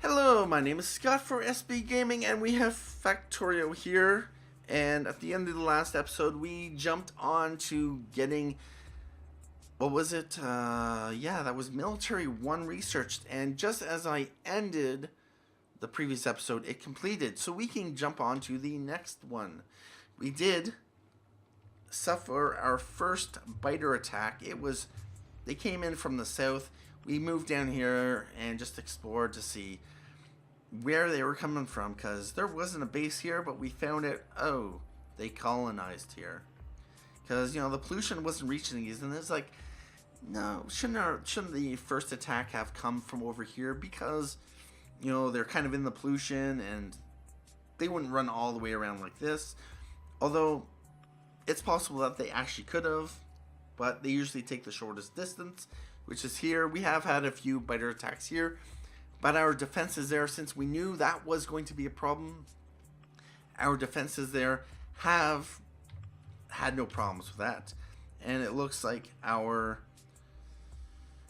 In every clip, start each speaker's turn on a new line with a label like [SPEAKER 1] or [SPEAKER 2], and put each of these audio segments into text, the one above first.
[SPEAKER 1] Hello, my name is Scott for SB Gaming, and we have Factorio here. And at the end of the last episode, we jumped on to getting, what was it? Yeah, that was Military 1 researched. And just as I ended the previous episode, it completed. So we can jump on to the next one. We did suffer our first biter attack. They came in from the south. We moved down here and just explored to see where they were coming from, because there wasn't a base here, but we found out, oh, they colonized here. Because, the pollution wasn't reaching these, and it's like, no, shouldn't the first attack have come from over here? Because, they're kind of in the pollution, and they wouldn't run all the way around like this. Although, it's possible that they actually could have, but they usually take the shortest distance, which is here. We have had a few biter attacks here, but our defenses there, since we knew that was going to be a problem, our defenses there have had no problems with that. And it looks like our,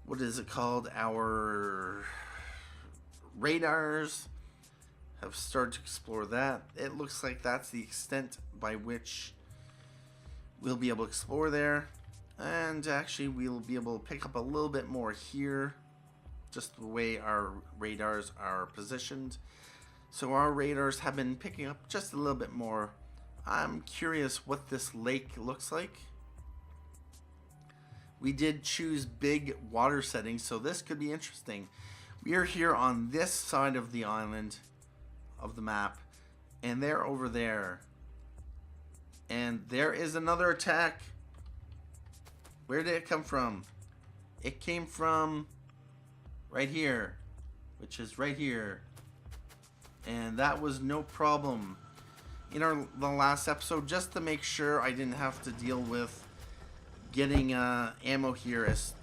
[SPEAKER 1] what is it called? Our radars have started to explore that. It looks like that's the extent by which we'll be able to explore there. And actually, we'll be able to pick up a little bit more here, just the way our radars are positioned. So our radars have been picking up just a little bit more. I'm curious what this lake looks like. We did choose big water settings, so this could be interesting. We are here on this side of the island of the map, and they're over there. And there is another attack. Where did it come from? It came from right here, which is right here. And that was no problem. In the last episode, just to make sure I didn't have to deal with getting ammo here, as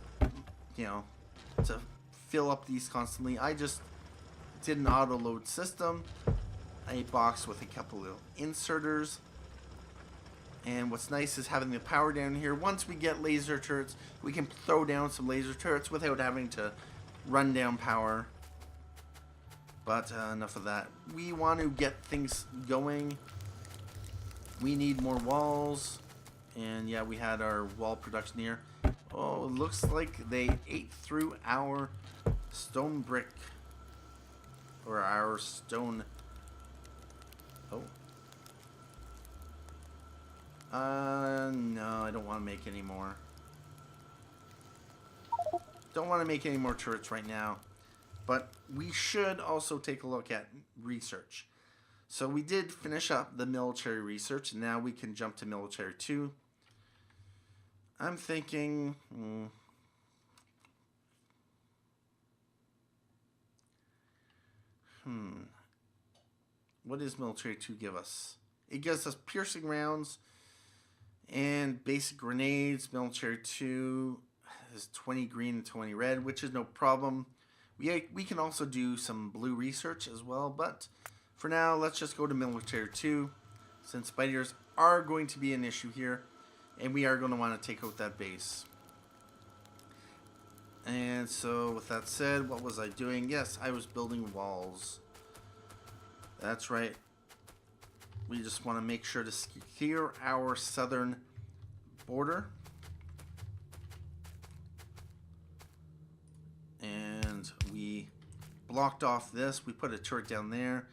[SPEAKER 1] to fill up these constantly, I just did an auto load system, a box with a couple of inserters. And what's nice is having the power down here. Once we get laser turrets, we can throw down some laser turrets without having to run down power. But enough of that. We want to get things going. We need more walls. And yeah, we had our wall production here. Oh, it looks like they ate through our stone brick. Or our stone... Oh. No, I don't want to make any more. Don't want to make any more turrets right now. But we should also take a look at research. So we did finish up the military research, and now we can jump to military 2. I'm thinking... What does military 2 give us? It gives us piercing rounds and basic grenades. Military 2 is 20 green and 20 red, which is no problem. We can also do some blue research as well, but for now, let's just go to military 2, since biters are going to be an issue here, and we are going to want to take out that base. And so, with that said, what was I doing? Yes, I was building walls. That's right. We just want to make sure to secure our southern border. And we blocked off this. We put a turret down there.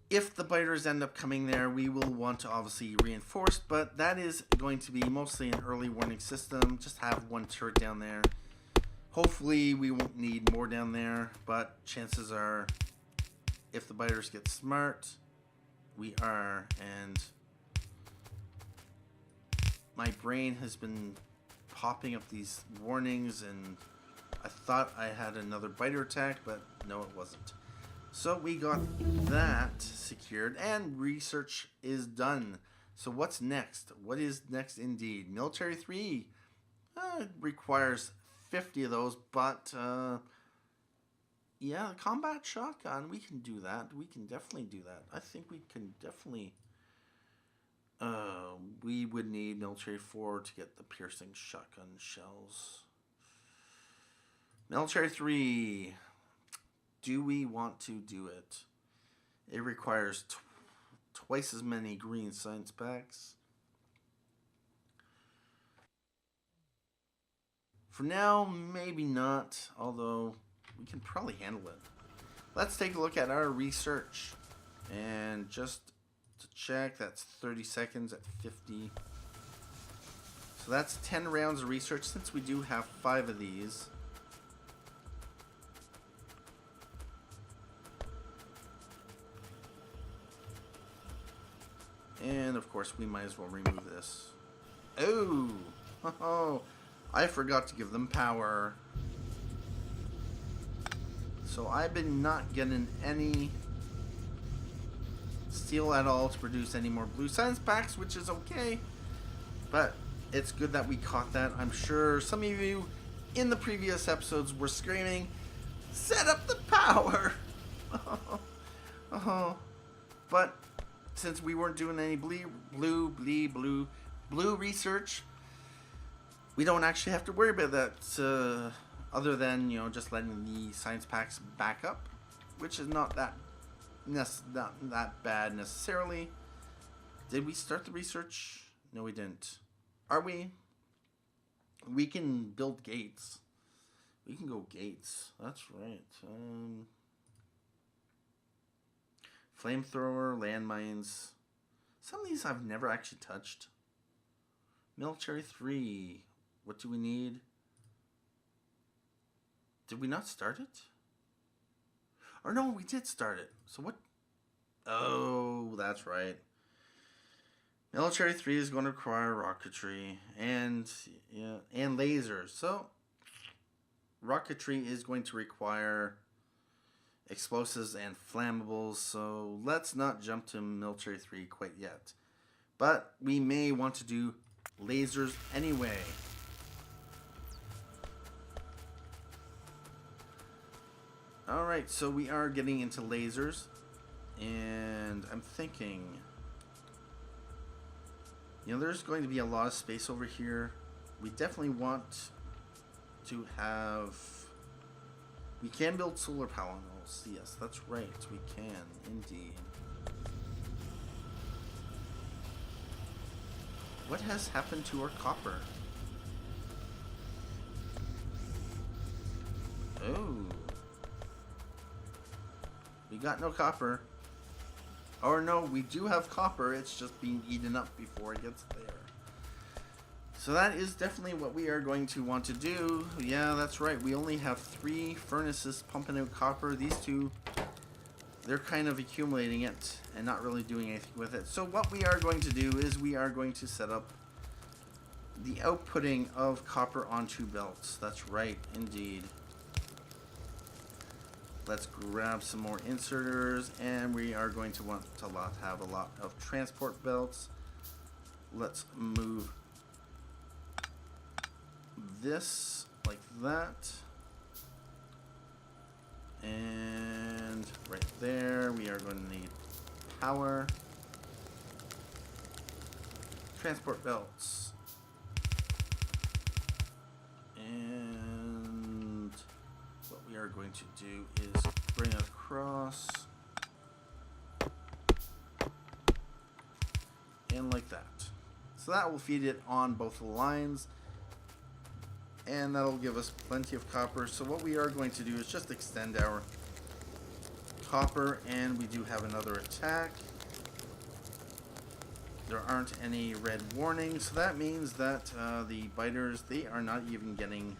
[SPEAKER 1] If the biters end up coming there, we will want to obviously reinforce, but that is going to be mostly an early warning system. Just have one turret down there. Hopefully we won't need more down there, but chances are, if the biters get smart, we are. And my brain has been popping up these warnings, and I thought I had another biter attack, but no, it wasn't. So we got that secured, and research is done. So what's next? What is next indeed? Military 3 it requires 50 of those, but yeah, the combat shotgun, we can do that. We can definitely do that. I think we can definitely... we would need military 4 to get the piercing shotgun shells. Military 3. do we want to do it? It requires twice as many green science packs. For now, maybe not, although we can probably handle it. Let's take a look at our research. And just to check, that's 30 seconds at 50. So that's 10 rounds of research since we do have 5 of these. And of course we might as well remove this. Oh, I forgot to give them power. So I've been not getting any steel at all to produce any more blue science packs, which is okay. But it's good that we caught that. I'm sure some of you in the previous episodes were screaming, set up the power! But since we weren't doing any blue research, we don't actually have to worry about that, other than, you know, just letting the science packs back up, which is not that bad necessarily. Did we start the research? No, we didn't. Are we? We can build gates. We can go gates. That's right. Flamethrower, landmines. Some of these I've never actually touched. Military 3. What do we need? Did we not start it? Or no, we did start it. So what? Oh, that's right. Military 3 is going to require rocketry and lasers. So rocketry is going to require explosives and flammables. So let's not jump to military 3 quite yet. But we may want to do lasers anyway. Alright, so we are getting into lasers. And I'm thinking, you know, there's going to be a lot of space over here. We definitely want to have... We can build solar panels. Yes, that's right. We can, indeed. What has happened to our copper? Oh. We got no copper. Or no, we do have copper. It's just being eaten up before it gets there. So that is definitely what we are going to want to do. Yeah, that's right. We only have 3 furnaces pumping out copper. These 2, they're kind of accumulating it and not really doing anything with it. So what we are going to do is we are going to set up the outputting of copper onto belts. That's right, indeed. Let's grab some more inserters, and we are going to want to have a lot of transport belts. Let's move this like that. And right there, we are going to need power. Transport belts. And what we are going to do is bring it across. And like that. So that will feed it on both lines. And that'll give us plenty of copper. So what we are going to do is just extend our copper, and we do have another attack. There aren't any red warnings, so that means that the biters, they are not even getting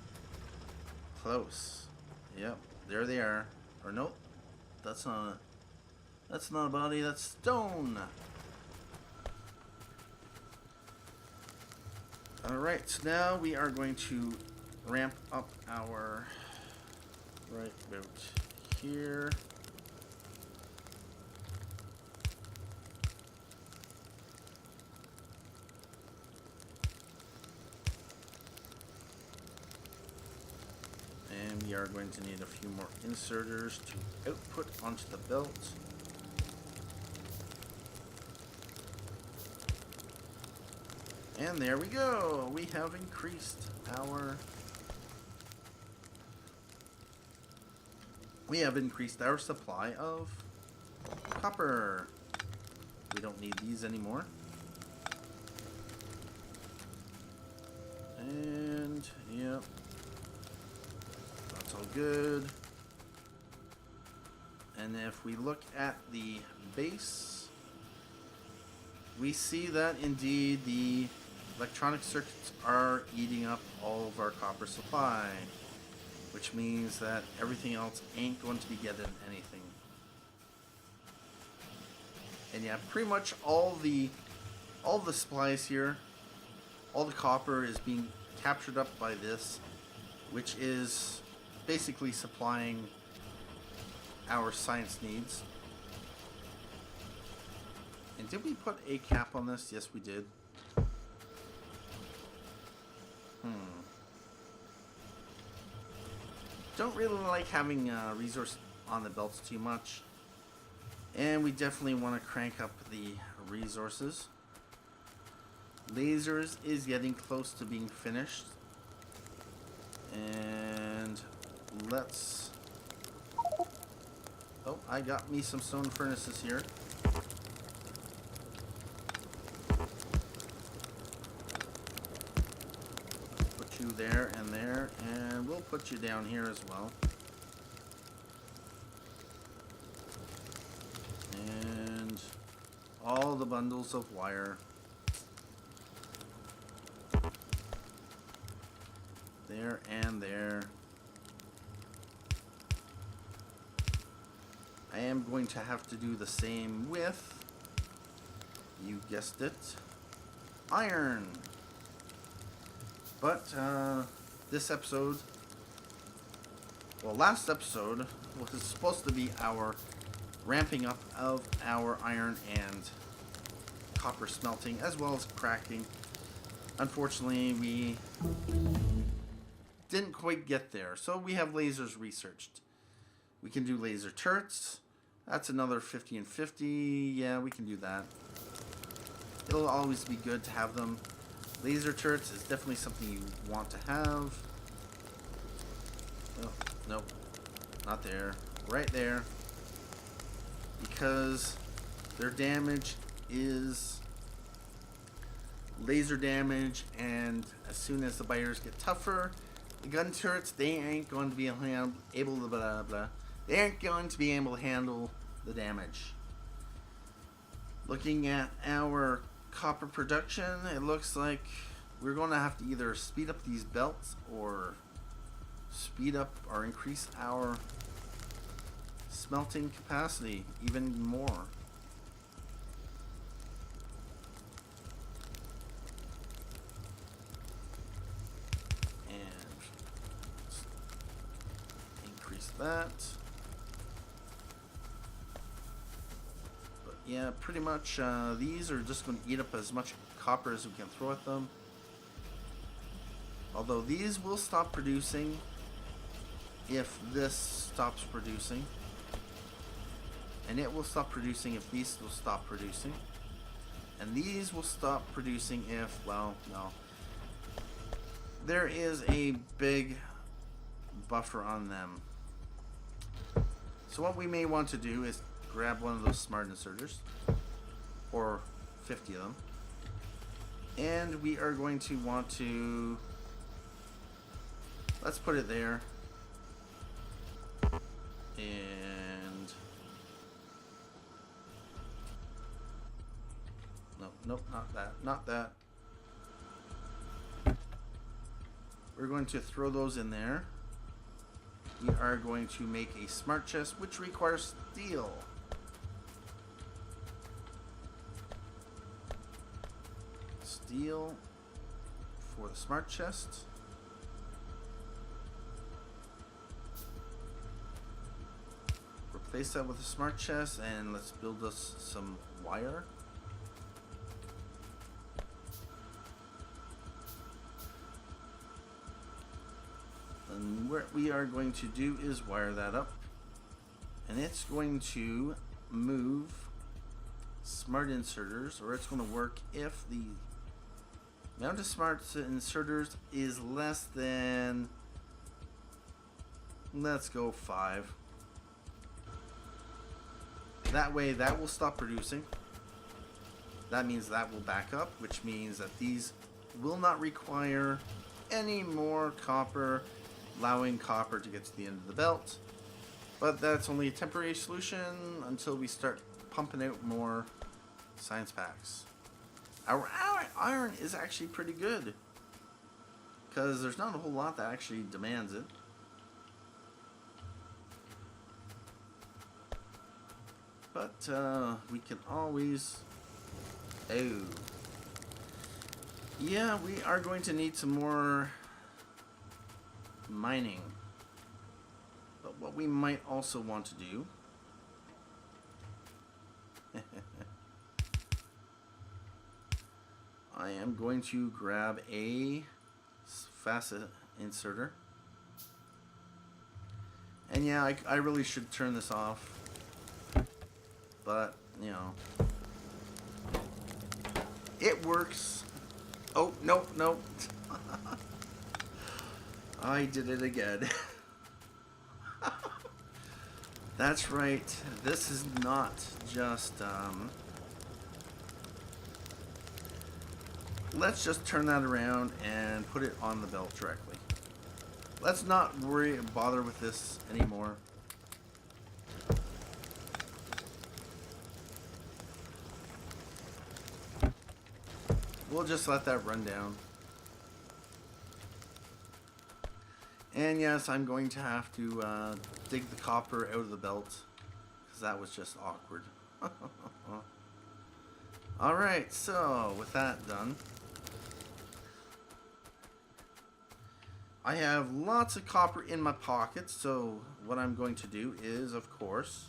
[SPEAKER 1] close. Yep, there they are. Or nope, that's not a body, that's stone. Alright, so now we are going to ramp up our right about here. And we are going to need a few more inserters to output onto the belt. And there we go. We have increased our we have increased our supply of copper. We don't need these anymore. And, yep. That's all good. And if we look at the base, we see that indeed the electronic circuits are eating up all of our copper supply, which means that everything else ain't going to be getting anything. And yeah, pretty much all the supplies here, all the copper is being captured up by this, which is basically supplying our science needs. And did we put a cap on this? Yes, we did. Don't really like having resource on the belts too much. And we definitely want to crank up the resources. Lasers is getting close to being finished. And let's... Oh, I got me some stone furnaces here. Put you there, and we'll put you down here as well. And all the bundles of wire. There and there. I am going to have to do the same with, you guessed it, iron. But this episode, well, last episode was supposed to be our ramping up of our iron and copper smelting as well as cracking. Unfortunately, we didn't quite get there, so we have lasers researched. We can do laser turrets. That's another 50 and 50. Yeah, we can do that. It'll always be good to have them. Laser turrets is definitely something you want to have. Oh, nope. Not there. Right there. Because their damage is laser damage, and as soon as the biters get tougher, the gun turrets, they ain't going to be able to blah blah. They aren't going to be able to handle the damage. Looking at our copper production, it looks like we're going to have to either speed up these belts or speed up or increase our smelting capacity even more. And increase that. But yeah, pretty much these are just going to eat up as much copper as we can throw at them. Although these will stop producing if this stops producing. And it will stop producing if these will stop producing. And these will stop producing if, well, no. There is a big buffer on them. So what we may want to do is grab one of those smart inserters, or 50 of them, and we are going to want to, let's put it there, and nope, not that. We're going to throw those in there. We are going to make a smart chest, which requires steel. Steel for the smart chest. Replace that with a smart chest, and let's build us some wire. And what we are going to do is wire that up, and it's going to move smart inserters, or it's going to work if the amount of smart inserters is less than, let's go 5. That way that will stop producing. That means that will back up, which means that these will not require any more copper, allowing copper to get to the end of the belt. But that's only a temporary solution until we start pumping out more science packs. Our iron is actually pretty good, because there's not a whole lot that actually demands it. But we can always... Oh. Yeah, we are going to need some more mining. But what we might also want to do... I am going to grab a facet inserter. And yeah, I really should turn this off. But, you know, it works. Oh, no, no. I did it again. That's right. This is not just, let's just turn that around and put it on the belt directly. Let's not bother with this anymore. We'll just let that run down. And yes, I'm going to have to dig the copper out of the belt, because that was just awkward. Alright, so with that done, I have lots of copper in my pocket, so what I'm going to do is, of course,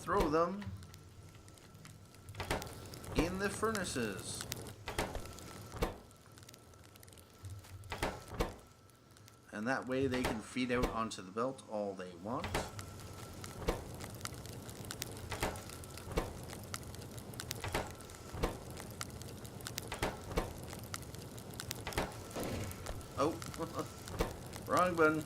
[SPEAKER 1] throw them in the furnaces. And that way they can feed out onto the belt all they want. Oh, wrong button.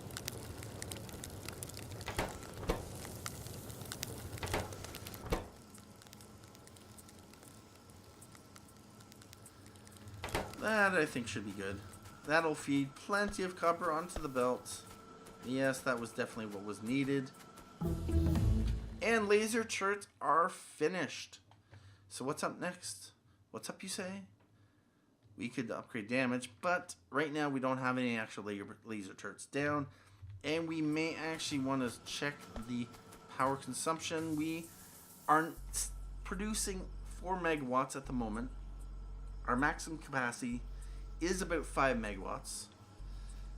[SPEAKER 1] That I think should be good. That'll feed plenty of copper onto the belt. Yes, that was definitely what was needed. And laser turrets are finished. So what's up next? What's up, you say? We could upgrade damage, but right now we don't have any actual laser turrets down. And we may actually want to check the power consumption. We aren't producing 4 megawatts at the moment. Our maximum capacity is about 5 megawatts.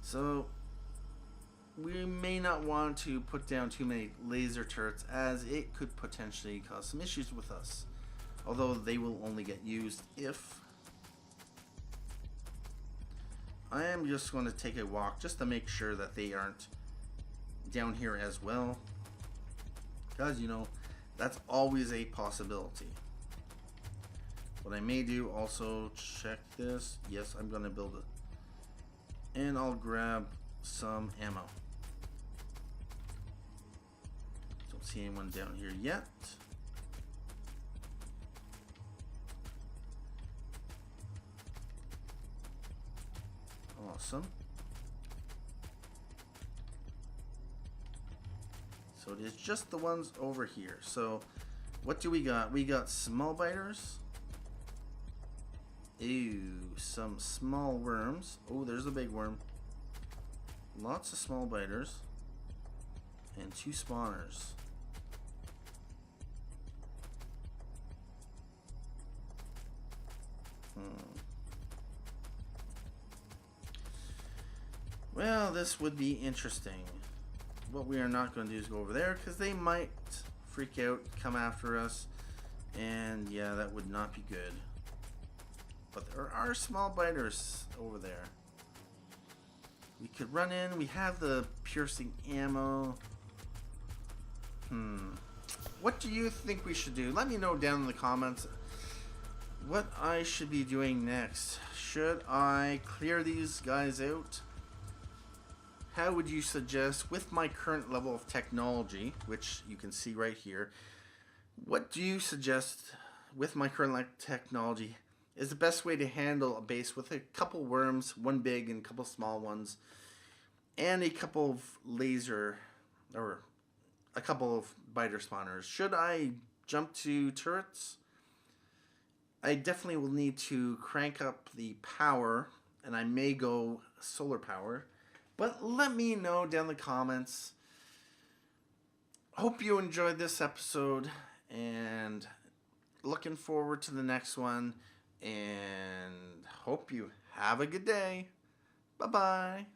[SPEAKER 1] So we may not want to put down too many laser turrets, as it could potentially cause some issues with us. Although they will only get used if... I am just going to take a walk just to make sure that they aren't down here as well. Because, you know, that's always a possibility. What I may do, also check this. Yes, I'm going to build it. And I'll grab some ammo. Don't see anyone down here yet. Awesome. So it is just the ones over here. So what do we got? We got small biters. Ew, some small worms. Oh, there's a big worm. Lots of small biters. And 2 spawners. Well, this would be interesting. What we are not going to do is go over there, because they might freak out, come after us. And yeah, that would not be good. But there are small biters over there. We could run in. We have the piercing ammo. What do you think we should do? Let me know down in the comments what I should be doing next. Should I clear these guys out? how would you suggest, with my current level of technology, which you can see right here, what do you suggest with my current technology is the best way to handle a base with a couple worms, one big and a couple small ones, and a couple of laser, or a couple of biter spawners? Should I jump to turrets? I definitely will need to crank up the power, and I may go solar power. But let me know down in the comments. Hope you enjoyed this episode, and looking forward to the next one, and hope you have a good day. Bye-bye.